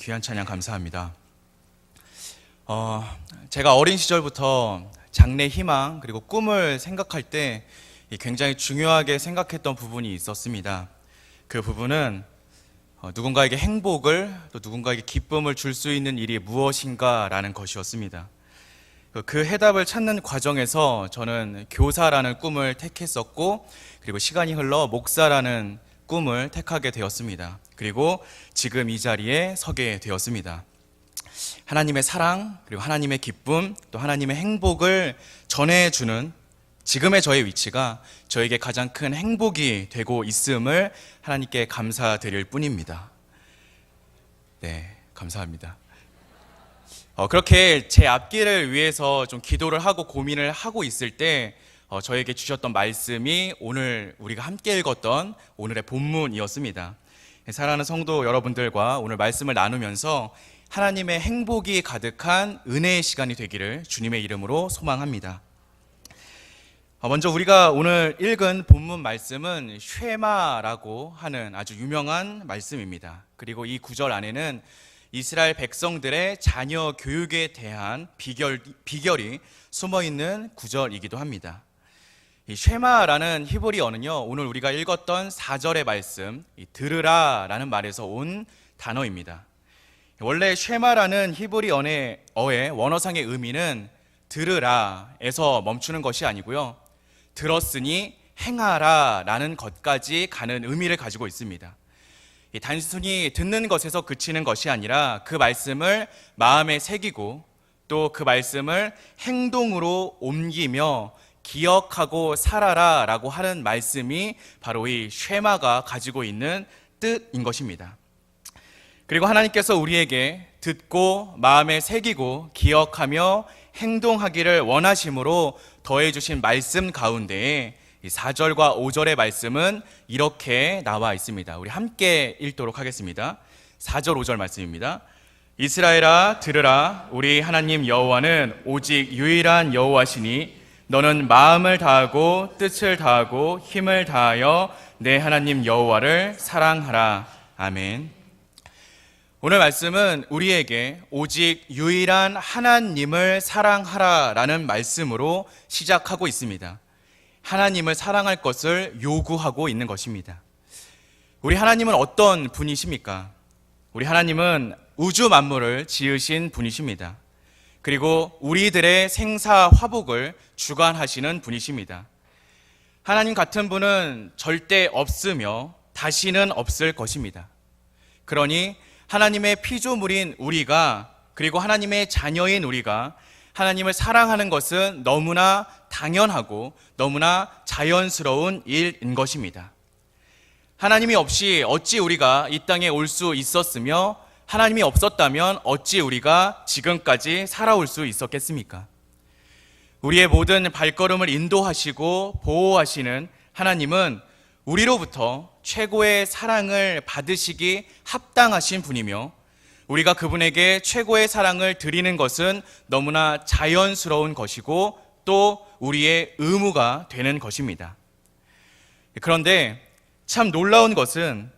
귀한 찬양 감사합니다. 제가 어린 시절부터 장래 희망 그리고 꿈을 생각할 때 굉장히 중요하게 생각했던 부분이 있었습니다. 그 부분은 누군가에게 행복을 또 누군가에게 기쁨을 줄 수 있는 일이 무엇인가라는 것이었습니다. 그 해답을 찾는 과정에서 저는 교사라는 꿈을 택했었고, 그리고 시간이 흘러 목사라는 꿈을 택하게 되었습니다. 그리고 지금 이 자리에 서게 되었습니다. 하나님의 사랑, 그리고 하나님의 기쁨, 또 하나님의 행복을 전해주는 지금의 저의 위치가 저에게 가장 큰 행복이 되고 있음을 하나님께 감사드릴 뿐입니다. 네, 감사합니다. 그렇게 제 앞길을 위해서 좀 기도를 하고 고민을 하고 있을 때 저에게 주셨던 말씀이 오늘 우리가 함께 읽었던 오늘의 본문이었습니다. 사랑하는 성도 여러분들과 오늘 말씀을 나누면서 하나님의 행복이 가득한 은혜의 시간이 되기를 주님의 이름으로 소망합니다. 먼저 우리가 오늘 읽은 본문 말씀은 쉐마라고 하는 아주 유명한 말씀입니다. 그리고 이 구절 안에는 이스라엘 백성들의 자녀 교육에 대한 비결이 숨어있는 구절이기도 합니다. 이 쉐마라는 히브리어는요, 오늘 우리가 읽었던 4절의 말씀, 이 들으라라는 말에서 온 단어입니다. 원래 쉐마라는 히브리어의 원어상의 의미는 들으라에서 멈추는 것이 아니고요, 들었으니 행하라라는 것까지 가는 의미를 가지고 있습니다. 단순히 듣는 것에서 그치는 것이 아니라 그 말씀을 마음에 새기고 또 그 말씀을 행동으로 옮기며 기억하고 살아라 라고 하는 말씀이 바로 이 쉐마가 가지고 있는 뜻인 것입니다. 그리고 하나님께서 우리에게 듣고 마음에 새기고 기억하며 행동하기를 원하심으로 더해주신 말씀 가운데에 4절과 5절의 말씀은 이렇게 나와 있습니다. 우리 함께 읽도록 하겠습니다. 4절 5절 말씀입니다. 이스라엘아 들으라, 우리 하나님 여호와는 오직 유일한 여호와시니 너는 마음을 다하고 뜻을 다하고 힘을 다하여 내 하나님 여호와를 사랑하라. 아멘. 오늘 말씀은 우리에게 오직 유일한 하나님을 사랑하라 라는 말씀으로 시작하고 있습니다. 하나님을 사랑할 것을 요구하고 있는 것입니다. 우리 하나님은 어떤 분이십니까? 우리 하나님은 우주 만물을 지으신 분이십니다. 그리고 우리들의 생사 화복을 주관하시는 분이십니다. 하나님 같은 분은 절대 없으며 다시는 없을 것입니다. 그러니 하나님의 피조물인 우리가, 그리고 하나님의 자녀인 우리가 하나님을 사랑하는 것은 너무나 당연하고 너무나 자연스러운 일인 것입니다. 하나님이 없이 어찌 우리가 이 땅에 올 수 있었으며, 하나님이 없었다면 어찌 우리가 지금까지 살아올 수 있었겠습니까? 우리의 모든 발걸음을 인도하시고 보호하시는 하나님은 우리로부터 최고의 사랑을 받으시기 합당하신 분이며, 우리가 그분에게 최고의 사랑을 드리는 것은 너무나 자연스러운 것이고 또 우리의 의무가 되는 것입니다. 그런데 참 놀라운 것은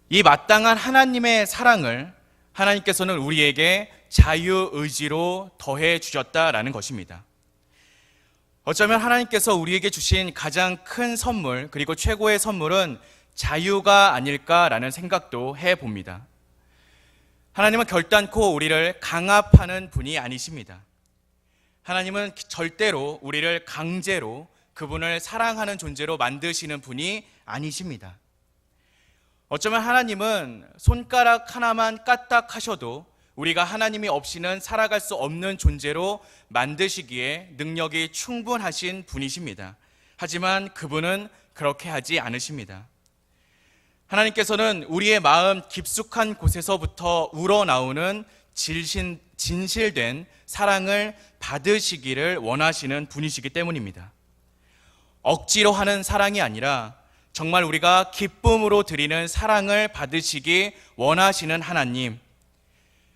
이 마땅한 하나님의 사랑을 하나님께서는 우리에게 자유의지로 더해 주셨다라는 것입니다. 어쩌면 하나님께서 우리에게 주신 가장 큰 선물, 그리고 최고의 선물은 자유가 아닐까라는 생각도 해봅니다. 하나님은 결단코 우리를 강압하는 분이 아니십니다. 하나님은 절대로 우리를 강제로 그분을 사랑하는 존재로 만드시는 분이 아니십니다. 어쩌면 하나님은 손가락 하나만 까딱하셔도 우리가 하나님이 없이는 살아갈 수 없는 존재로 만드시기에 능력이 충분하신 분이십니다. 하지만 그분은 그렇게 하지 않으십니다. 하나님께서는 우리의 마음 깊숙한 곳에서부터 우러나오는 진실된 사랑을 받으시기를 원하시는 분이시기 때문입니다. 억지로 하는 사랑이 아니라 정말 우리가 기쁨으로 드리는 사랑을 받으시기 원하시는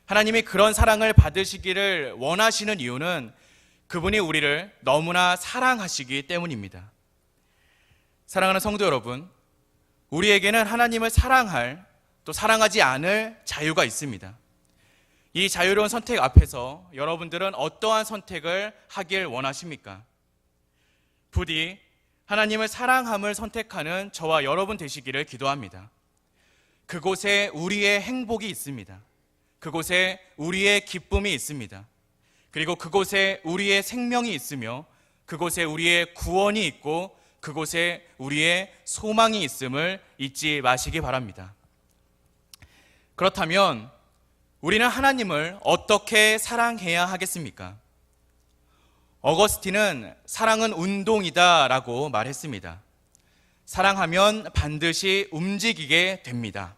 하나님이 그런 사랑을 받으시기를 원하시는 이유는 그분이 우리를 너무나 사랑하시기 때문입니다. 사랑하는 성도 여러분, 우리에게는 하나님을 사랑할, 또 사랑하지 않을 자유가 있습니다. 이 자유로운 선택 앞에서 여러분들은 어떠한 선택을 하길 원하십니까? 부디 하나님을 사랑함을 선택하는 저와 여러분 되시기를 기도합니다. 그곳에 우리의 행복이 있습니다. 그곳에 우리의 기쁨이 있습니다. 그리고 그곳에 우리의 생명이 있으며 그곳에 우리의 구원이 있고 그곳에 우리의 소망이 있음을 잊지 마시기 바랍니다. 그렇다면 우리는 하나님을 어떻게 사랑해야 하겠습니까? 어거스틴은 사랑은 운동이다 라고 말했습니다. 사랑하면 반드시 움직이게 됩니다.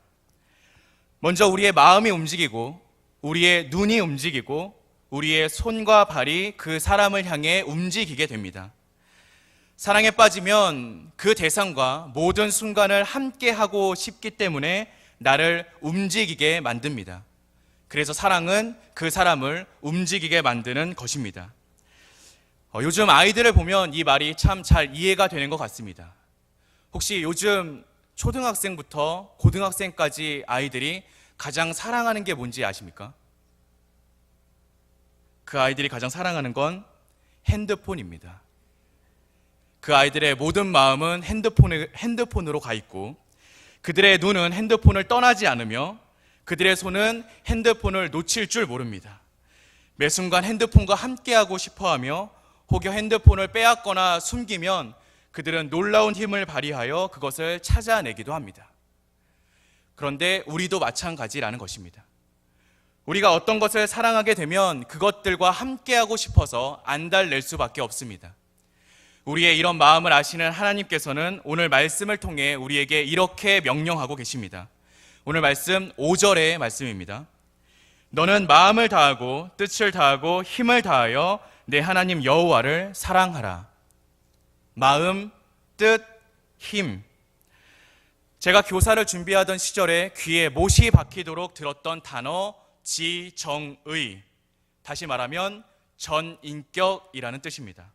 먼저 우리의 마음이 움직이고 우리의 눈이 움직이고 우리의 손과 발이 그 사람을 향해 움직이게 됩니다. 사랑에 빠지면 그 대상과 모든 순간을 함께 하고 싶기 때문에 나를 움직이게 만듭니다. 그래서 사랑은 그 사람을 움직이게 만드는 것입니다. 요즘 아이들을 보면 이 말이 참 잘 이해가 되는 것 같습니다. 혹시 요즘 초등학생부터 고등학생까지 아이들이 가장 사랑하는 게 뭔지 아십니까? 그 아이들이 가장 사랑하는 건 핸드폰입니다. 그 아이들의 모든 마음은 핸드폰으로 가 있고 그들의 눈은 핸드폰을 떠나지 않으며 그들의 손은 핸드폰을 놓칠 줄 모릅니다. 매 순간 핸드폰과 함께하고 싶어하며 혹여 핸드폰을 빼앗거나 숨기면 그들은 놀라운 힘을 발휘하여 그것을 찾아내기도 합니다. 그런데 우리도 마찬가지라는 것입니다. 우리가 어떤 것을 사랑하게 되면 그것들과 함께하고 싶어서 안달낼 수밖에 없습니다. 우리의 이런 마음을 아시는 하나님께서는 오늘 말씀을 통해 우리에게 이렇게 명령하고 계십니다. 오늘 말씀 5절의 말씀입니다. 너는 마음을 다하고 뜻을 다하고 힘을 다하여 내 하나님 여호와를 사랑하라. 마음, 뜻, 힘. 제가 교사를 준비하던 시절에 귀에 못이 박히도록 들었던 단어 지정의. 다시 말하면 전인격이라는 뜻입니다.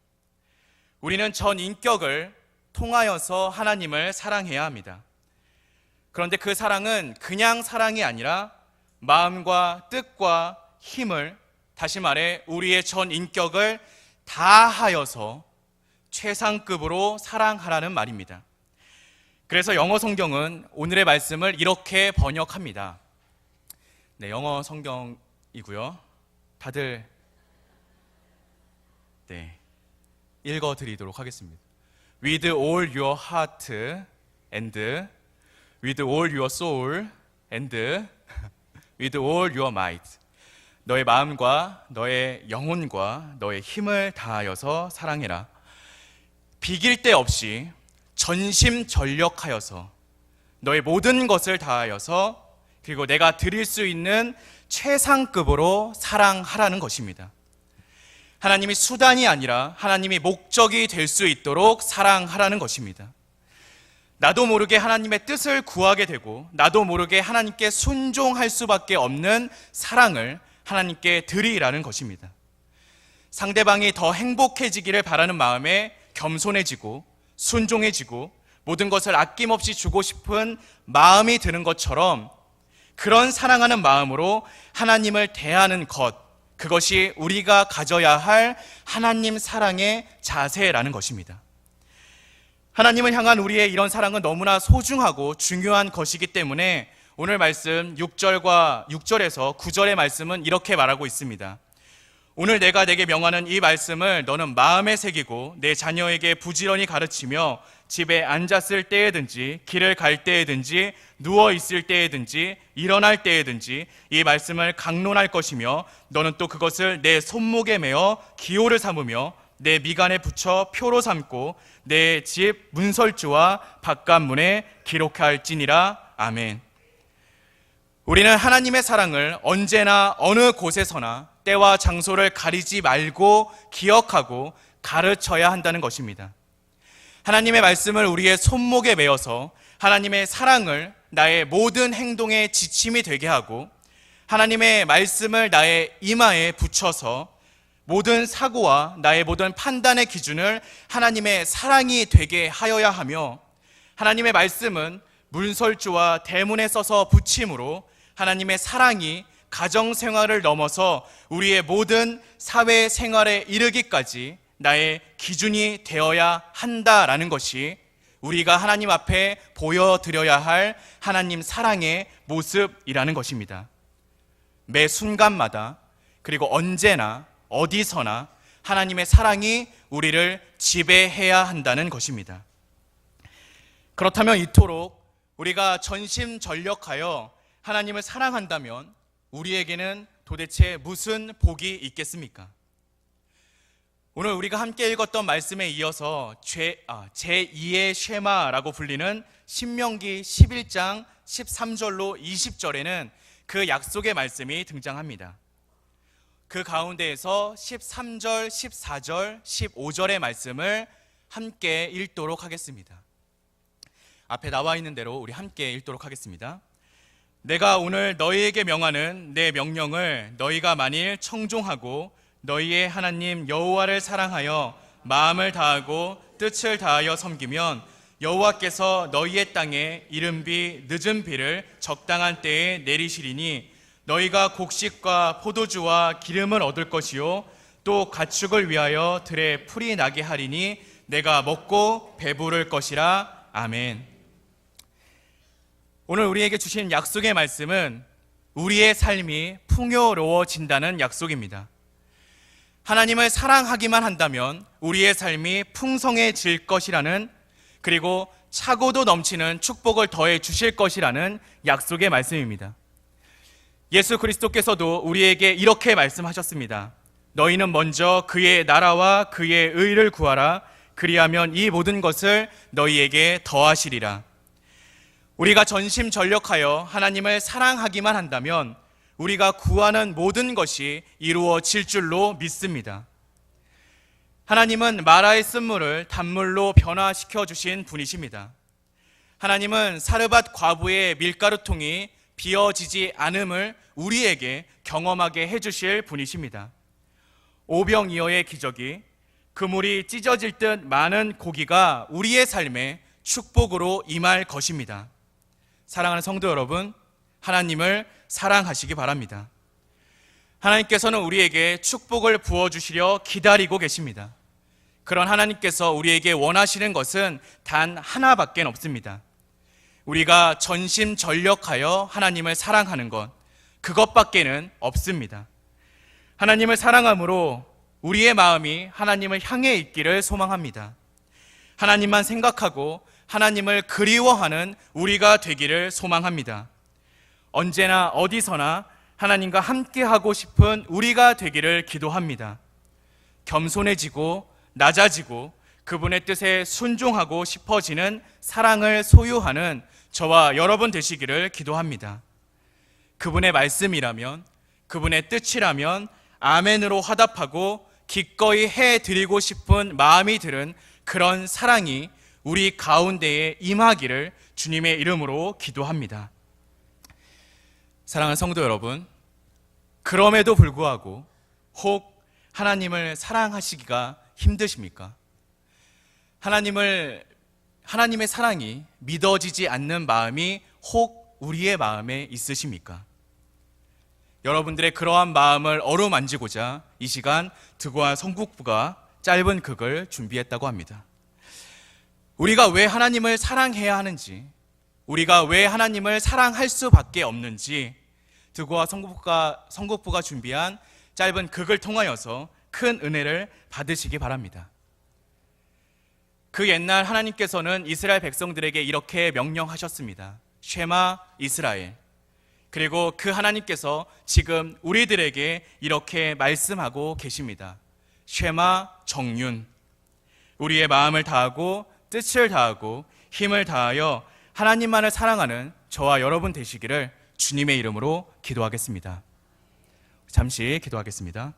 우리는 전인격을 통하여서 하나님을 사랑해야 합니다. 그런데 그 사랑은 그냥 사랑이 아니라 마음과 뜻과 힘을, 다시 말해 우리의 전인격을 다하여서 최상급으로 사랑하라는 말입니다. 그래서 영어 성경은 오늘의 말씀을 이렇게 번역합니다. 네, 영어 성경이고요. 다들 읽어드리도록 하겠습니다. With all your heart and with all your soul and with all your might. 너의 마음과 너의 영혼과 너의 힘을 다하여서 사랑해라. 비길 데 없이 전심전력하여서 너의 모든 것을 다하여서 그리고 내가 드릴 수 있는 최상급으로 사랑하라는 것입니다. 하나님이 수단이 아니라 하나님이 목적이 될 수 있도록 사랑하라는 것입니다. 나도 모르게 하나님의 뜻을 구하게 되고 나도 모르게 하나님께 순종할 수밖에 없는 사랑을 하나님께 드리라는 것입니다. 상대방이 더 행복해지기를 바라는 마음에 겸손해지고 순종해지고 모든 것을 아낌없이 주고 싶은 마음이 드는 것처럼 그런 사랑하는 마음으로 하나님을 대하는 것, 그것이 우리가 가져야 할 하나님 사랑의 자세라는 것입니다. 하나님을 향한 우리의 이런 사랑은 너무나 소중하고 중요한 것이기 때문에 오늘 말씀 6절에서 9절의 말씀은 이렇게 말하고 있습니다. 오늘 내가 내게 명하는 이 말씀을 너는 마음에 새기고 내 자녀에게 부지런히 가르치며 집에 앉았을 때에든지 길을 갈 때에든지 누워 있을 때에든지 일어날 때에든지 이 말씀을 강론할 것이며 너는 또 그것을 내 손목에 메어 기호를 삼으며 내 미간에 붙여 표로 삼고 내 집 문설주와 바깥문에 기록할지니라. 아멘. 우리는 하나님의 사랑을 언제나 어느 곳에서나 때와 장소를 가리지 말고 기억하고 가르쳐야 한다는 것입니다. 하나님의 말씀을 우리의 손목에 메어서 하나님의 사랑을 나의 모든 행동의 지침이 되게 하고 하나님의 말씀을 나의 이마에 붙여서 모든 사고와 나의 모든 판단의 기준을 하나님의 사랑이 되게 하여야 하며 하나님의 말씀은 문설주와 대문에 써서 붙임으로 하나님의 사랑이 가정 생활을 넘어서 우리의 모든 사회 생활에 이르기까지 나의 기준이 되어야 한다라는 것이 우리가 하나님 앞에 보여드려야 할 하나님 사랑의 모습이라는 것입니다. 매 순간마다 그리고 언제나 어디서나 하나님의 사랑이 우리를 지배해야 한다는 것입니다. 그렇다면 이토록 우리가 전심전력하여 하나님을 사랑한다면 우리에게는 도대체 무슨 복이 있겠습니까? 오늘 우리가 함께 읽었던 말씀에 이어서 제2의 쉐마라고 불리는 신명기 11장 13절로 20절에는 그 약속의 말씀이 등장합니다. 그 가운데에서 13절, 14절, 15절의 말씀을 함께 읽도록 하겠습니다. 앞에 나와 있는 대로 우리 함께 읽도록 하겠습니다. 내가 오늘 너희에게 명하는 내 명령을 너희가 만일 청종하고 너희의 하나님 여호와를 사랑하여 마음을 다하고 뜻을 다하여 섬기면 여호와께서 너희의 땅에 이른 비 늦은 비를 적당한 때에 내리시리니 너희가 곡식과 포도주와 기름을 얻을 것이요 또 가축을 위하여 들에 풀이 나게 하리니 내가 먹고 배부를 것이라. 아멘. 오늘 우리에게 주신 약속의 말씀은 우리의 삶이 풍요로워진다는 약속입니다. 하나님을 사랑하기만 한다면 우리의 삶이 풍성해질 것이라는, 그리고 차고도 넘치는 축복을 더해 주실 것이라는 약속의 말씀입니다. 예수 그리스도께서도 우리에게 이렇게 말씀하셨습니다. 너희는 먼저 그의 나라와 그의 의를 구하라. 그리하면 이 모든 것을 너희에게 더하시리라. 우리가 전심전력하여 하나님을 사랑하기만 한다면 우리가 구하는 모든 것이 이루어질 줄로 믿습니다. 하나님은 마라의 쓴물을 단물로 변화시켜 주신 분이십니다. 하나님은 사르밧 과부의 밀가루통이 비어지지 않음을 우리에게 경험하게 해주실 분이십니다. 오병이어의 기적이 그물이 찢어질 듯 많은 고기가 우리의 삶에 축복으로 임할 것입니다. 사랑하는 성도 여러분, 하나님을 사랑하시기 바랍니다. 하나님께서는 우리에게 축복을 부어주시려 기다리고 계십니다. 그런 하나님께서 우리에게 원하시는 것은 단 하나밖에 없습니다. 우리가 전심전력하여 하나님을 사랑하는 것, 그것밖에는 없습니다. 하나님을 사랑함으로 우리의 마음이 하나님을 향해 있기를 소망합니다. 하나님만 생각하고 하나님을 그리워하는 우리가 되기를 소망합니다. 언제나 어디서나 하나님과 함께하고 싶은 우리가 되기를 기도합니다. 겸손해지고 낮아지고 그분의 뜻에 순종하고 싶어지는 사랑을 소유하는 저와 여러분 되시기를 기도합니다. 그분의 말씀이라면, 그분의 뜻이라면 아멘으로 화답하고 기꺼이 해드리고 싶은 마음이 들은 그런 사랑이 우리 가운데에 임하기를 주님의 이름으로 기도합니다. 사랑하는 성도 여러분, 그럼에도 불구하고 혹 하나님을 사랑하시기가 힘드십니까? 하나님의 사랑이 믿어지지 않는 마음이 혹 우리의 마음에 있으십니까? 여러분들의 그러한 마음을 어루만지고자 이 시간 드고아 성국부가 짧은 극을 준비했다고 합니다. 우리가 왜 하나님을 사랑해야 하는지, 우리가 왜 하나님을 사랑할 수밖에 없는지 드고아 성국부가 준비한 짧은 극을 통하여서 큰 은혜를 받으시기 바랍니다. 그 옛날 하나님께서는 이스라엘 백성들에게 이렇게 명령하셨습니다. 쉐마 이스라엘. 그리고 그 하나님께서 지금 우리들에게 이렇게 말씀하고 계십니다. 쉐마 정윤. 우리의 마음을 다하고 뜻을 다하고 힘을 다하여 하나님만을 사랑하는 저와 여러분 되시기를 주님의 이름으로 기도하겠습니다. 잠시 기도하겠습니다.